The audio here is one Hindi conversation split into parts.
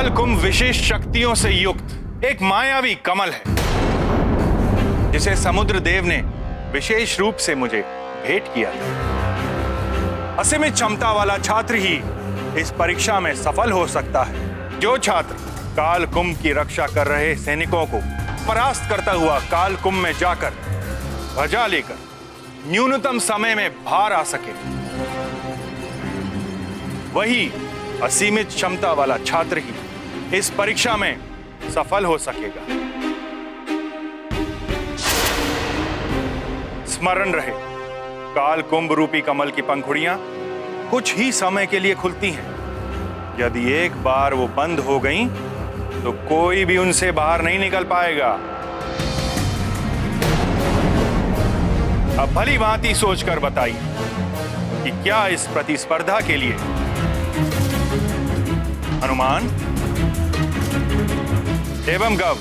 काल कुंभ विशेष शक्तियों से युक्त एक मायावी कमल है जिसे समुद्र देव ने विशेष रूप से मुझे भेंट किया था। असीमित क्षमता वाला छात्र ही इस परीक्षा में सफल हो सकता है। जो छात्र काल कुंभ की रक्षा कर रहे सैनिकों को परास्त करता हुआ काल कुंभ में जाकर ध्वजा लेकर न्यूनतम समय में बाहर आ सके, वही असीमित क्षमता वाला छात्र ही इस परीक्षा में सफल हो सकेगा। स्मरण रहे, काल कुंभ रूपी कमल की पंखुड़ियां कुछ ही समय के लिए खुलती हैं। यदि एक बार वो बंद हो गईं, तो कोई भी उनसे बाहर नहीं निकल पाएगा। अब भली भांति सोचकर बताइए कि क्या इस प्रतिस्पर्धा के लिए हनुमान एवं गव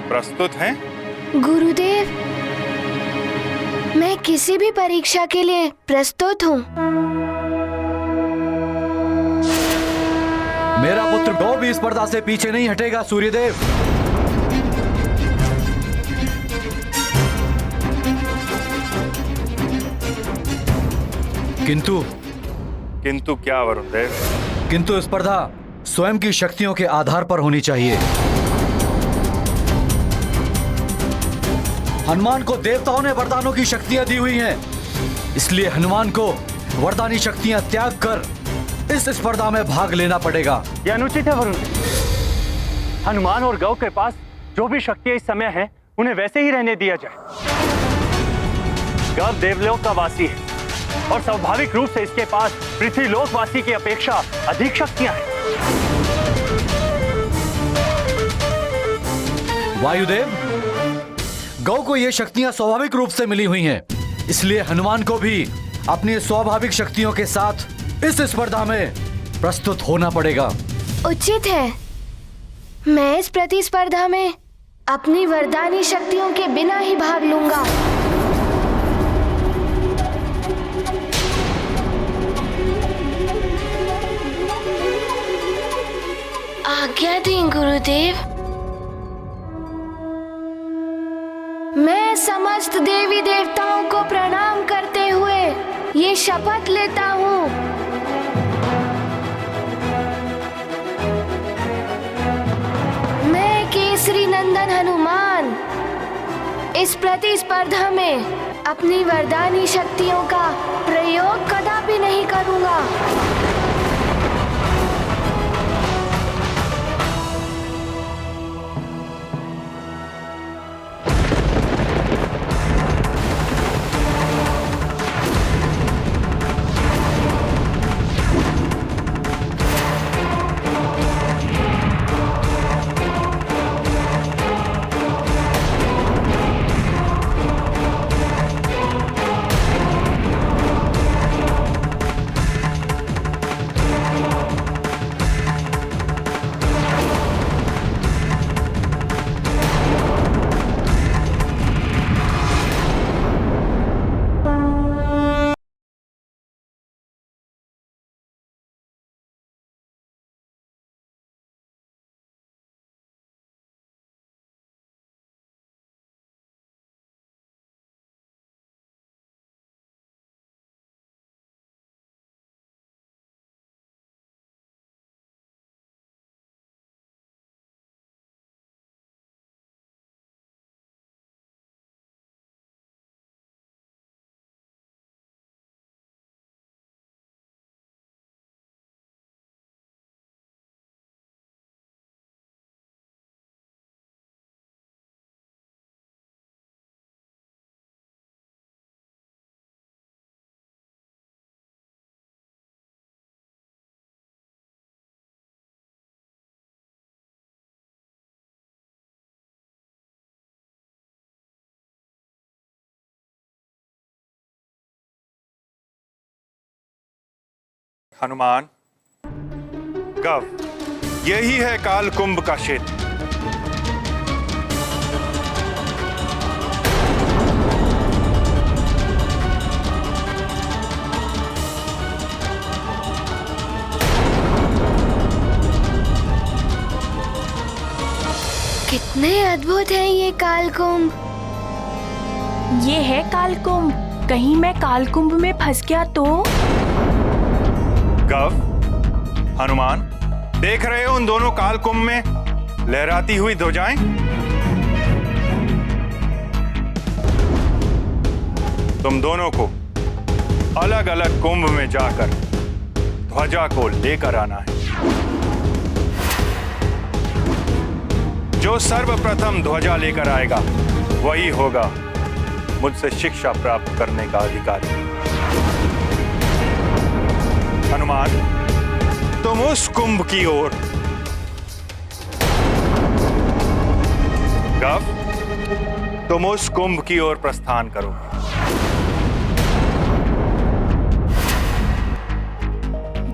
प्रस्तुत हैं? गुरुदेव, मैं किसी भी परीक्षा के लिए प्रस्तुत हूँ। मेरा पुत्र गौ भी स्पर्धा से पीछे नहीं हटेगा सूर्यदेव। किंतु क्या वरुण देव? किंतु स्पर्धा स्वयं की शक्तियों के आधार पर होनी चाहिए। हनुमान को देवताओं ने वरदानों की शक्तियां दी हुई हैं, इसलिए हनुमान को वरदानी शक्तियां त्याग कर इस स्पर्धा में भाग लेना पड़ेगा। यह अनुचित है वरुण। हनुमान और गौ के पास जो भी शक्तियां इस समय हैं, उन्हें वैसे ही रहने दिया जाए। गौ देवलोक का वासी है और स्वाभाविक रूप से इसके पास पृथ्वीलोक वासी की अपेक्षा अधिक शक्तियां हैं। वायुदेव, गौ को ये शक्तियां स्वाभाविक रूप से मिली हुई हैं, इसलिए हनुमान को भी अपनी स्वाभाविक शक्तियों के साथ इस स्पर्धा में प्रस्तुत होना पड़ेगा। उचित है। मैं इस प्रतिस्पर्धा में अपनी वरदानी शक्तियों के बिना ही भाग लूंगा। आज्ञा दें गुरुदेव। मैं समस्त देवी देवताओं को प्रणाम करते हुए ये शपथ लेता हूँ, मैं केसरी नंदन हनुमान इस प्रतिस्पर्धा में अपनी वरदानी शक्तियों का प्रयोग कदापि नहीं करूँगा। हनुमान, गव, यही है काल कुंभ का क्षेत्र। कितने अद्भुत हैं ये कालकुंभ। ये है कालकुंभ। कहीं मैं कालकुंभ में फंस गया तो? गव, हनुमान, देख रहे हो उन दोनों कालकुंभ में लहराती हुई ध्वजाएं? तुम दोनों को अलग अलग कुंभ में जाकर ध्वजा को लेकर आना है। जो सर्वप्रथम ध्वजा लेकर आएगा वही होगा मुझसे शिक्षा प्राप्त करने का अधिकारी। हनुमान, तुम उस कुंभ की ओर, गव, तुम उस कुंभ की ओर प्रस्थान करो।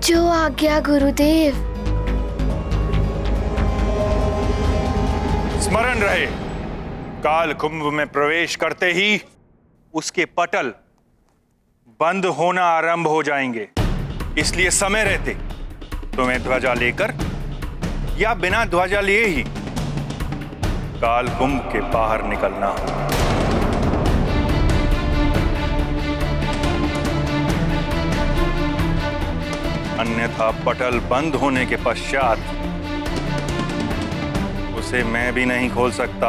जो आज्ञा गुरुदेव। स्मरण रहे, काल कुंभ में प्रवेश करते ही उसके पटल बंद होना आरंभ हो जाएंगे। इसलिए समय रहते तुम्हें ध्वजा लेकर या बिना ध्वजा लिए ही काल कुंभ के बाहर निकलना हो। अन्यथा पटल बंद होने के पश्चात उसे मैं भी नहीं खोल सकता।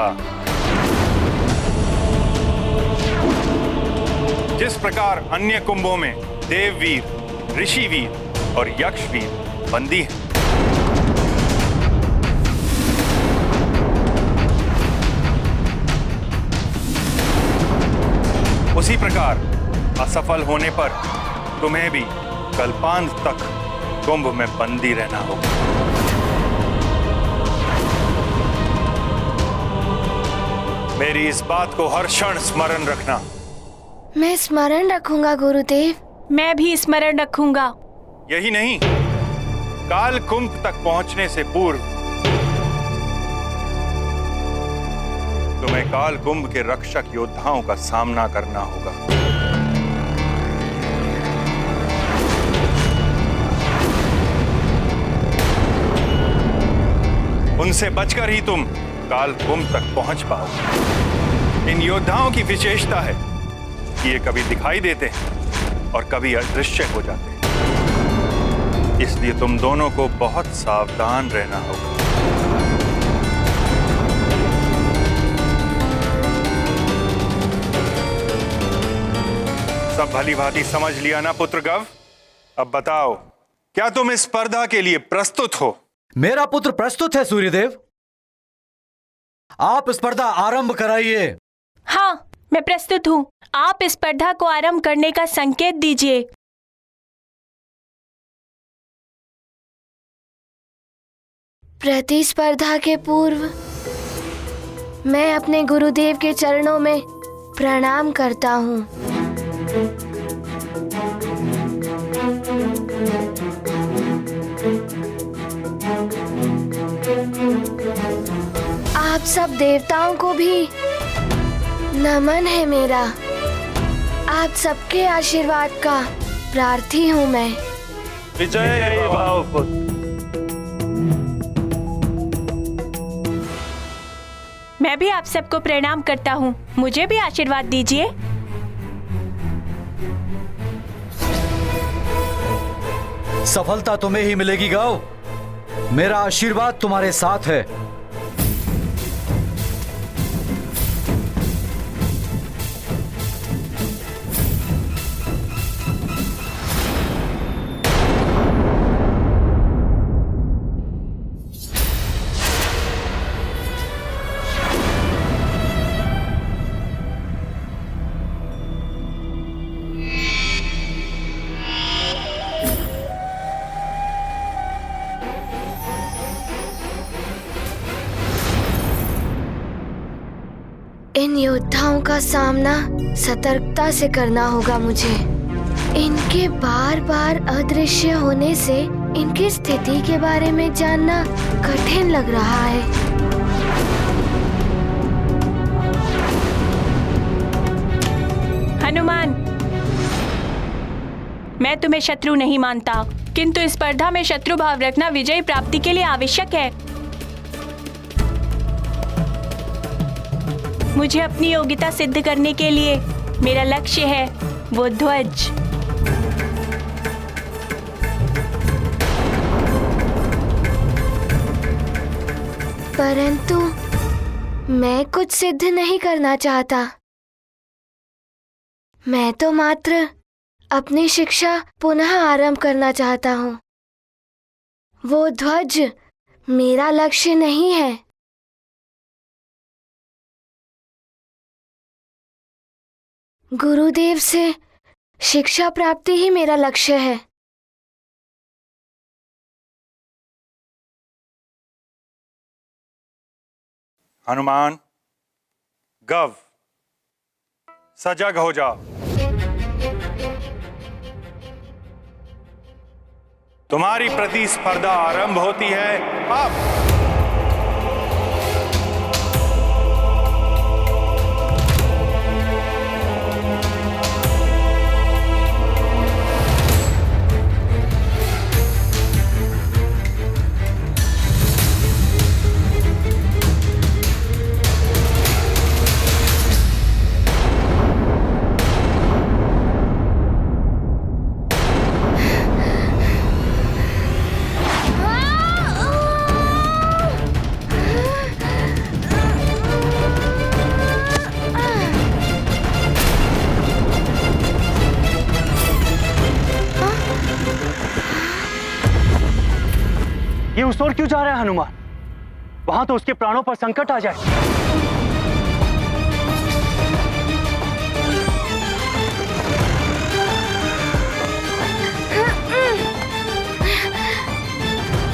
जिस प्रकार अन्य कुंभों में देववीर, ऋषिवीर और यक्षवीर बंदी हैं, उसी प्रकार असफल होने पर तुम्हें भी कल्पांत तक कुंभ में बंदी रहना होगा। मेरी इस बात को हर क्षण स्मरण रखना। मैं स्मरण रखूंगा गुरुदेव। मैं भी स्मरण रखूंगा। यही नहीं, काल कुंभ तक पहुंचने से पूर्व तुम्हें काल कुंभ के रक्षक योद्धाओं का सामना करना होगा। उनसे बचकर ही तुम काल कुंभ तक पहुंच पाओगे। इन योद्धाओं की विशेषता है कि ये कभी दिखाई देते हैं और कभी अदृश्य हो जाते हैं। इसलिए तुम दोनों को बहुत सावधान रहना होगा। सब भली भांति समझ लिया ना पुत्र गव? अब बताओ, क्या तुम इस स्पर्धा के लिए प्रस्तुत हो? मेरा पुत्र प्रस्तुत है सूर्यदेव। आप स्पर्धा आरंभ कराइए। हाँ, मैं प्रस्तुत हूँ। आप इस स्पर्धा को आरंभ करने का संकेत दीजिए। प्रतिस्पर्धा के पूर्व मैं अपने गुरुदेव के चरणों में प्रणाम करता हूँ। आप सब देवताओं को भी नमन है मेरा। आप सबके आशीर्वाद का प्रार्थी हूँ मैं। विजय भाव पुत्र। मैं भी आप सबको प्रणाम करता हूँ। मुझे भी आशीर्वाद दीजिए। सफलता तुम्हें ही मिलेगी गौ। मेरा आशीर्वाद तुम्हारे साथ है। इन योद्धाओं का सामना सतर्कता से करना होगा मुझे। इनके बार बार अदृश्य होने से इनकी स्थिति के बारे में जानना कठिन लग रहा है। हनुमान, मैं तुम्हें शत्रु नहीं मानता, किंतु इस स्पर्धा में शत्रु भाव रखना विजय प्राप्ति के लिए आवश्यक है। मुझे अपनी योग्यता सिद्ध करने के लिए मेरा लक्ष्य है वो ध्वज। परंतु मैं कुछ सिद्ध नहीं करना चाहता। मैं तो मात्र अपनी शिक्षा पुनः आरंभ करना चाहता हूँ। वो ध्वज मेरा लक्ष्य नहीं है। गुरुदेव से शिक्षा प्राप्ति ही मेरा लक्ष्य है। हनुमान, गव, सजग हो जाओ। तुम्हारी प्रतिस्पर्धा आरंभ होती है अब। ये उस ओर क्यों जा रहा है हनुमान? वहां तो उसके प्राणों पर संकट आ जाए।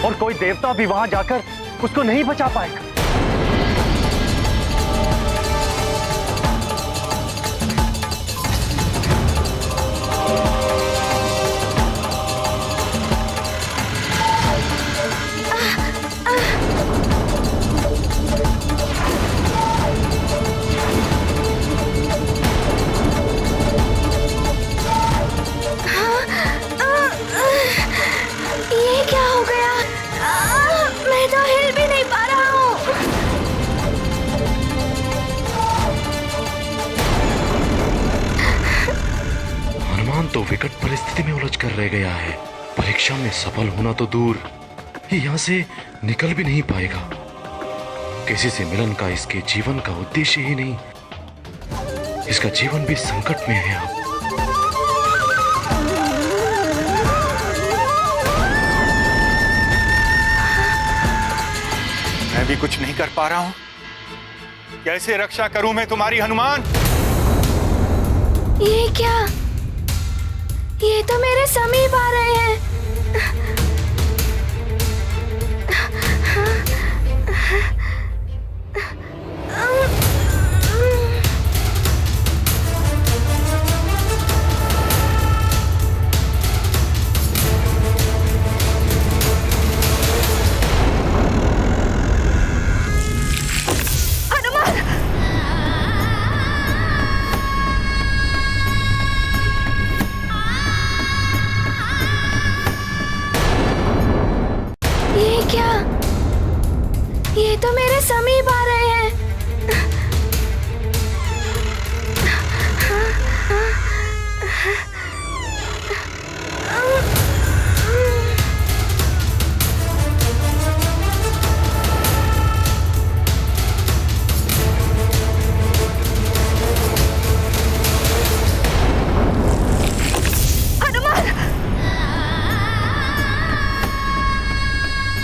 और कोई देवता भी वहां जाकर उसको नहीं बचा पाएगा। ये क्या हो गया? मैं तो हिल भी नहीं पा रहा हूँ। हनुमान तो विकट परिस्थिति में उलझ कर रह गया है। परीक्षा में सफल होना तो दूर, ये यहाँ से निकल भी नहीं पाएगा। किसी से मिलन का इसके जीवन का उद्देश्य ही नहीं। इसका जीवन भी संकट में है अब। मैं भी कुछ नहीं कर पा रहा हूं। कैसे रक्षा करूं मैं तुम्हारी, हनुमान? ये क्या? ये तो मेरे समीप आ रहे हैं। क्या? ये तो मेरे समीप आ रहे हैं।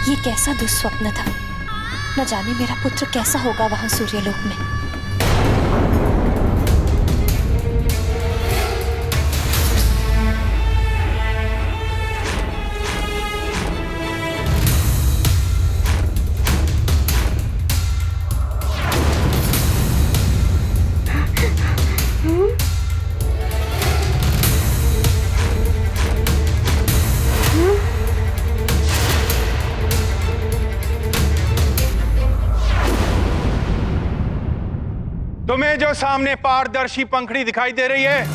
ये कैसा दुस्वप्न था। न जाने मेरा पुत्र कैसा होगा वहां सूर्यलोक में। तुम्हें जो सामने पारदर्शी पंखड़ी दिखाई दे रही है,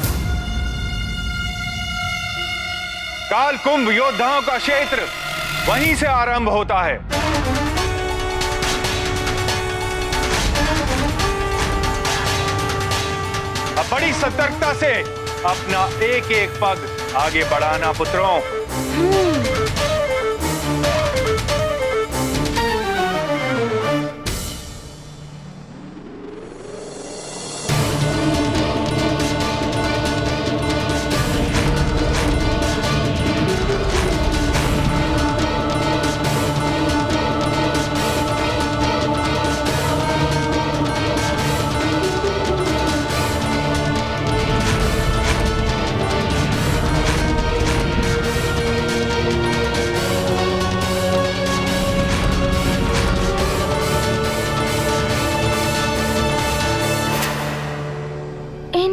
काल कुंभ योद्धाओं का क्षेत्र वहीं से आरंभ होता है। बड़ी सतर्कता से अपना एक एक पग आगे बढ़ाना पुत्रों।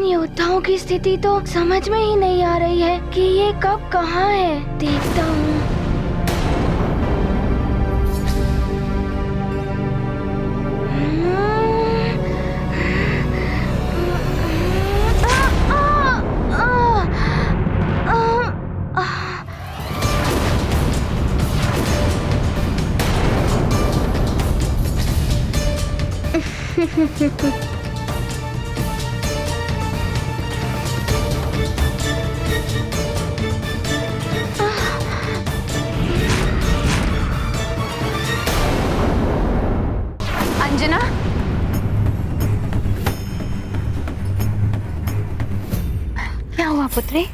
योद्धाओं की स्थिति तो समझ में ही नहीं आ रही है कि ये कब कहाँ है। देखता हूँ। अंजना, क्या हुआ पुत्री?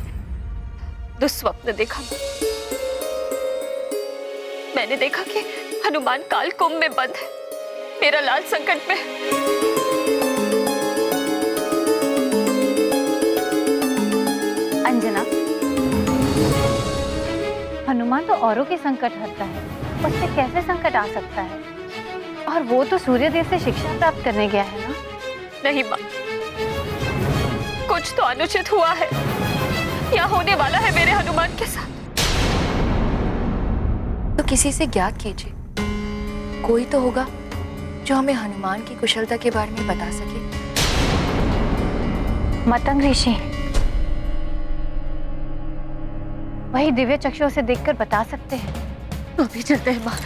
दुस्वप्न देखा। मैंने देखा कि हनुमान काल कुंभ में बंद है, मेरा लाल संकट में। अंजना, हनुमान तो औरों के संकट हरता है, उससे कैसे संकट आ सकता है? और वो तो सूर्यदेव से शिक्षा प्राप्त करने गया है ना? नहीं माँ, कुछ तो अनुचित हुआ है या होने वाला है मेरे हनुमान के साथ। तो किसी से ज्ञात कीजिए, कोई तो होगा जो हमें हनुमान की कुशलता के बारे में बता सके। मतंग ऋषि, वही दिव्य चक्षुओं से देखकर बता सकते हैं। तो अभी चलते हैं माँ।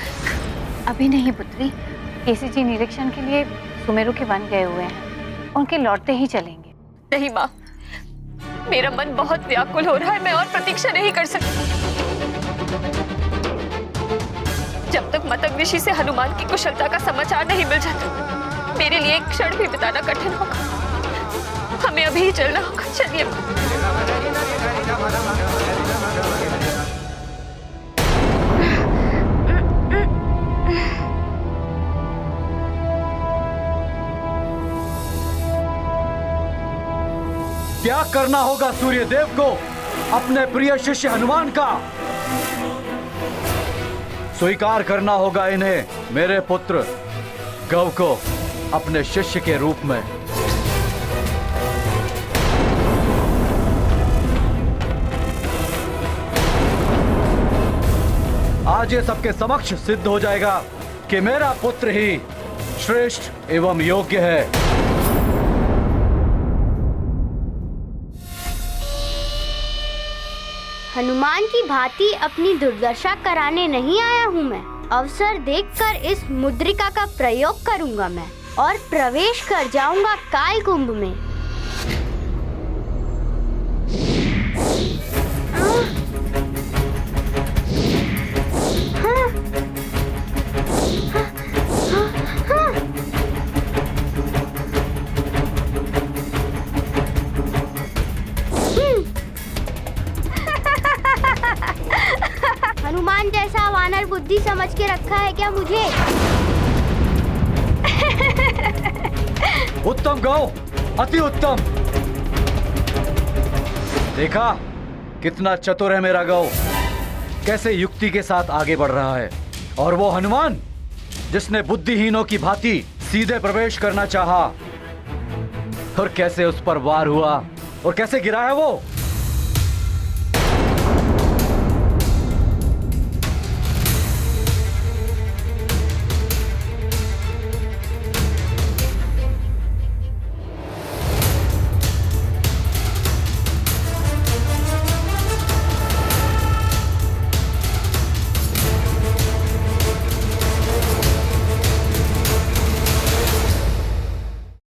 अभी नहीं पुत्री, केसी जी निरीक्षण के लिए सुमेरु के वन गए हुए हैं, उनके लौटते ही चलेंगे। नहीं माँ, मेरा मन बहुत व्याकुल हो रहा है, मैं और प्रतीक्षा नहीं कर सकती। जब तक मतंग ऋषि से हनुमान की कुशलता का समाचार नहीं मिल जाता, मेरे लिए एक क्षण भी बिताना कठिन होगा। हमें अभी ही चलना होगा। चलिए त्याग करना होगा सूर्यदेव को अपने प्रिय शिष्य हनुमान का। स्वीकार करना होगा इन्हें मेरे पुत्र गौ को अपने शिष्य के रूप में। आज ये सबके समक्ष सिद्ध हो जाएगा कि मेरा पुत्र ही श्रेष्ठ एवं योग्य है। हनुमान की भांति अपनी दुर्दशा कराने नहीं आया हूँ मैं। अवसर देखकर इस मुद्रिका का प्रयोग करूंगा मैं और प्रवेश कर जाऊंगा काल कुंभ में। हनुमान जैसा वानर बुद्धि समझ के रखा है क्या मुझे? उत्तम गौ, अति उत्तम। देखा कितना चतुर है मेरा गौ, कैसे युक्ति के साथ आगे बढ़ रहा है। और वो हनुमान जिसने बुद्धिहीनों की भांति सीधे प्रवेश करना चाहा और कैसे उस पर वार हुआ और कैसे गिरा है वो।